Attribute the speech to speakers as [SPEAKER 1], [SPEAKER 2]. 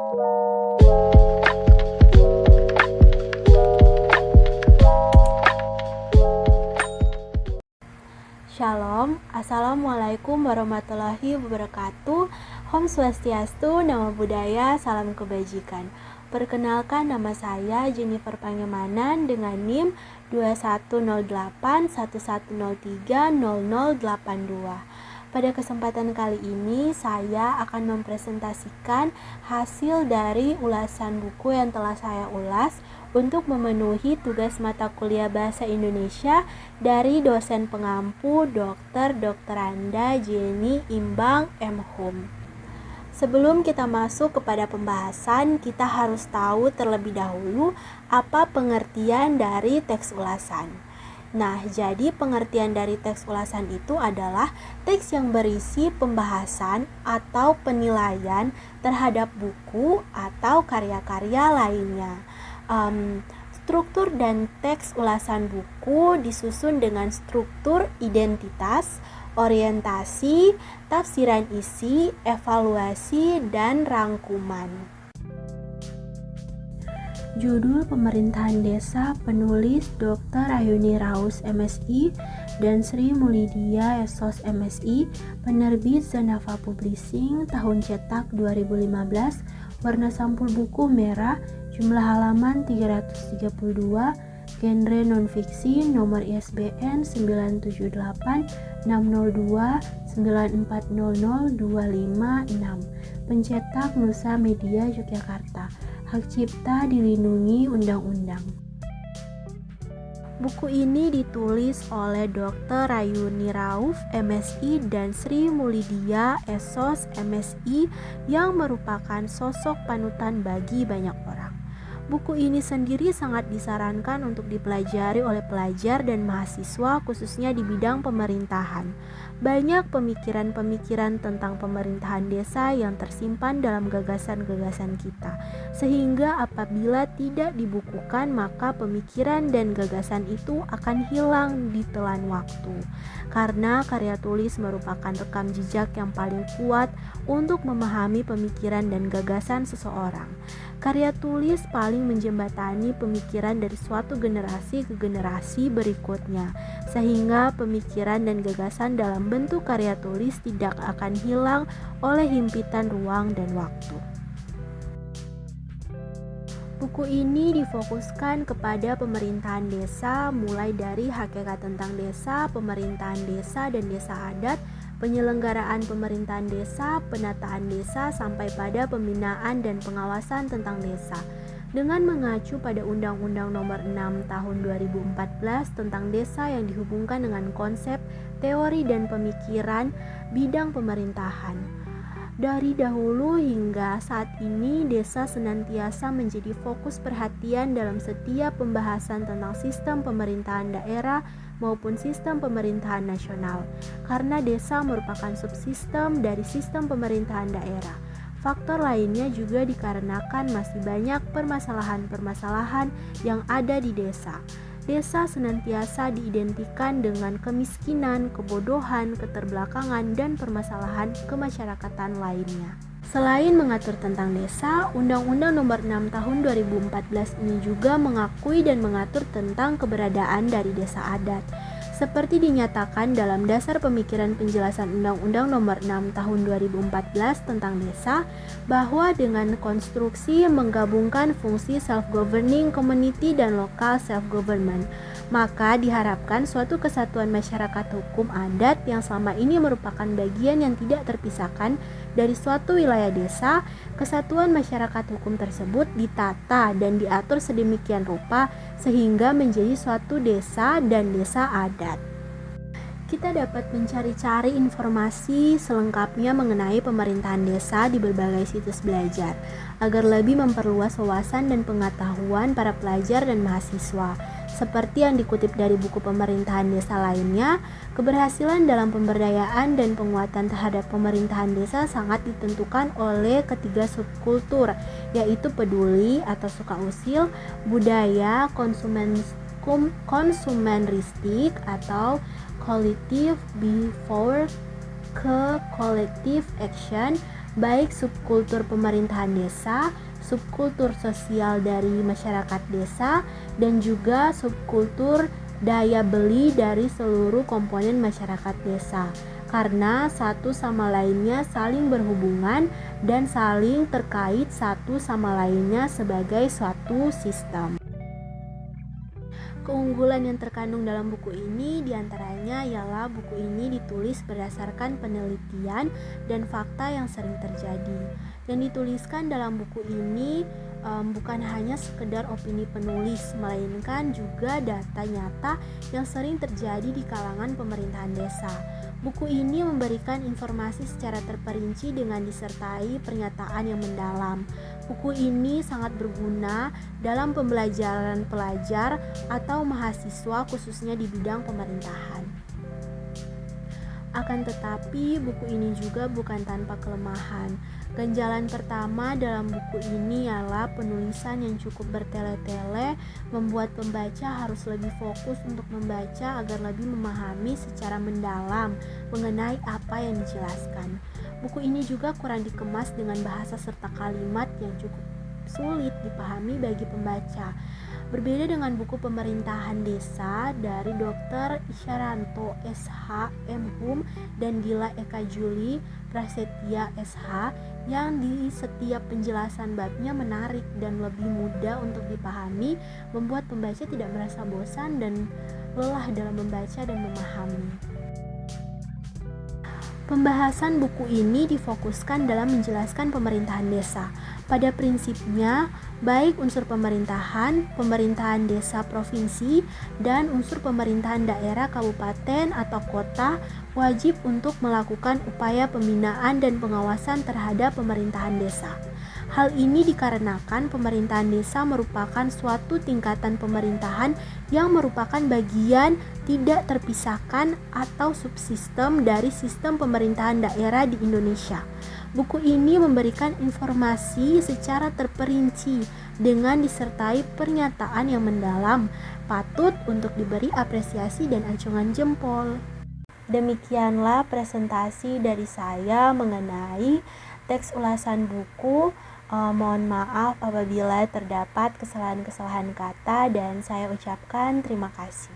[SPEAKER 1] Shalom, Assalamualaikum warahmatullahi wabarakatuh. Om Swastiastu, Namo Buddhaya, Salam Kebajikan. Perkenalkan, nama saya Jennifer Pangemanan dengan NIM 210811030082. Pada kesempatan kali ini, saya akan mempresentasikan hasil dari ulasan buku yang telah saya ulas untuk memenuhi tugas mata kuliah Bahasa Indonesia dari dosen pengampu Dr. Anda Jenny Imbang M. Hum. Sebelum kita masuk kepada pembahasan, kita harus tahu terlebih dahulu apa pengertian dari teks ulasan. Nah, jadi pengertian dari teks ulasan itu adalah teks yang berisi pembahasan atau penilaian terhadap buku atau karya-karya lainnya. Struktur dan teks ulasan buku disusun dengan struktur identitas, orientasi, tafsiran isi, evaluasi, dan rangkuman. Judul Pemerintahan Desa, penulis Dr. Ayuni Raus MSI dan Sri Mulydia Esos MSI, penerbit Zanava Publishing, tahun cetak 2015, warna sampul buku merah, jumlah halaman 332, genre non-fiksi, nomor ISBN 978-602-9400-256, pencetak Nusa Media Yogyakarta, hak cipta dilindungi undang-undang. Buku ini ditulis oleh Dr. Ayuni Rauf MSI dan Sri Mulydia Esos MSI yang merupakan sosok panutan bagi banyak orang. Buku ini sendiri sangat disarankan untuk dipelajari oleh pelajar dan mahasiswa khususnya di bidang pemerintahan. Banyak pemikiran-pemikiran tentang pemerintahan desa yang tersimpan dalam gagasan-gagasan kita, sehingga apabila tidak dibukukan maka pemikiran dan gagasan itu akan hilang di telan waktu. Karena karya tulis merupakan rekam jejak yang paling kuat untuk memahami pemikiran dan gagasan seseorang. Karya tulis paling menjembatani pemikiran dari suatu generasi ke generasi berikutnya, sehingga pemikiran dan gagasan dalam bentuk karya tulis tidak akan hilang oleh himpitan ruang dan waktu. Buku ini difokuskan kepada pemerintahan desa, mulai dari hakikat tentang desa, pemerintahan desa dan desa adat, penyelenggaraan pemerintahan desa, penataan desa, sampai pada pembinaan dan pengawasan tentang desa. Dengan mengacu pada Undang-Undang Nomor 6 Tahun 2014 tentang desa yang dihubungkan dengan konsep, teori, dan pemikiran bidang pemerintahan. Dari dahulu hingga saat ini, desa senantiasa menjadi fokus perhatian dalam setiap pembahasan tentang sistem pemerintahan daerah maupun sistem pemerintahan nasional, karena desa merupakan subsistem dari sistem pemerintahan daerah. Faktor lainnya juga dikarenakan masih banyak permasalahan-permasalahan yang ada di desa. Desa senantiasa diidentikan dengan kemiskinan, kebodohan, keterbelakangan, dan permasalahan kemasyarakatan lainnya. Selain mengatur tentang desa, Undang-Undang Nomor 6 Tahun 2014 ini juga mengakui dan mengatur tentang keberadaan dari desa adat. Seperti dinyatakan dalam Dasar Pemikiran Penjelasan Undang-Undang Nomor 6 Tahun 2014 tentang desa, bahwa dengan konstruksi menggabungkan fungsi self-governing community dan local self-government, maka diharapkan suatu kesatuan masyarakat hukum adat yang selama ini merupakan bagian yang tidak terpisahkan dari suatu wilayah desa. Kesatuan masyarakat hukum tersebut ditata dan diatur sedemikian rupa sehingga menjadi suatu desa dan desa adat. Kita dapat mencari-cari informasi selengkapnya mengenai pemerintahan desa di berbagai situs belajar, agar lebih memperluas wawasan dan pengetahuan para pelajar dan mahasiswa. Seperti yang dikutip dari buku pemerintahan desa lainnya, keberhasilan dalam pemberdayaan dan penguatan terhadap pemerintahan desa sangat ditentukan oleh ketiga subkultur, yaitu peduli atau suka usil, budaya konsumeristik atau collective before ke collective action, baik subkultur pemerintahan desa, subkultur sosial dari masyarakat desa, dan juga subkultur daya beli dari seluruh komponen masyarakat desa, karena satu sama lainnya saling berhubungan dan saling terkait satu sama lainnya sebagai suatu sistem. Keunggulan yang terkandung dalam buku ini diantaranya ialah buku ini ditulis berdasarkan penelitian dan fakta yang sering terjadi. Yang dituliskan dalam buku ini bukan hanya sekedar opini penulis, melainkan juga data nyata yang sering terjadi di kalangan pemerintahan desa. Buku ini memberikan informasi secara terperinci dengan disertai pernyataan yang mendalam. Buku ini sangat berguna dalam pembelajaran pelajar atau mahasiswa khususnya di bidang pemerintahan. Akan tetapi, buku ini juga bukan tanpa kelemahan. Ganjalan pertama dalam buku ini ialah penulisan yang cukup bertele-tele, membuat pembaca harus lebih fokus untuk membaca agar lebih memahami secara mendalam mengenai apa yang dijelaskan. Buku ini juga kurang dikemas dengan bahasa serta kalimat yang cukup sulit dipahami bagi pembaca. Berbeda dengan buku pemerintahan desa dari Dr. Isyaranto SH, M. Hum, dan Gila Eka Juli Prasetya SH, yang di setiap penjelasan babnya menarik dan lebih mudah untuk dipahami, membuat pembaca tidak merasa bosan dan lelah dalam membaca dan memahami. Pembahasan buku ini difokuskan dalam menjelaskan pemerintahan desa. Pada prinsipnya, baik unsur pemerintahan desa provinsi, dan unsur pemerintahan daerah kabupaten atau kota wajib untuk melakukan upaya pembinaan dan pengawasan terhadap pemerintahan desa. Hal ini dikarenakan pemerintahan desa merupakan suatu tingkatan pemerintahan yang merupakan bagian tidak terpisahkan atau subsistem dari sistem pemerintahan daerah di Indonesia. Buku ini memberikan informasi secara terperinci dengan disertai pernyataan yang mendalam, patut untuk diberi apresiasi dan acungan jempol. Demikianlah presentasi dari saya mengenai teks ulasan buku. Mohon maaf apabila terdapat kesalahan-kesalahan kata dan saya ucapkan terima kasih.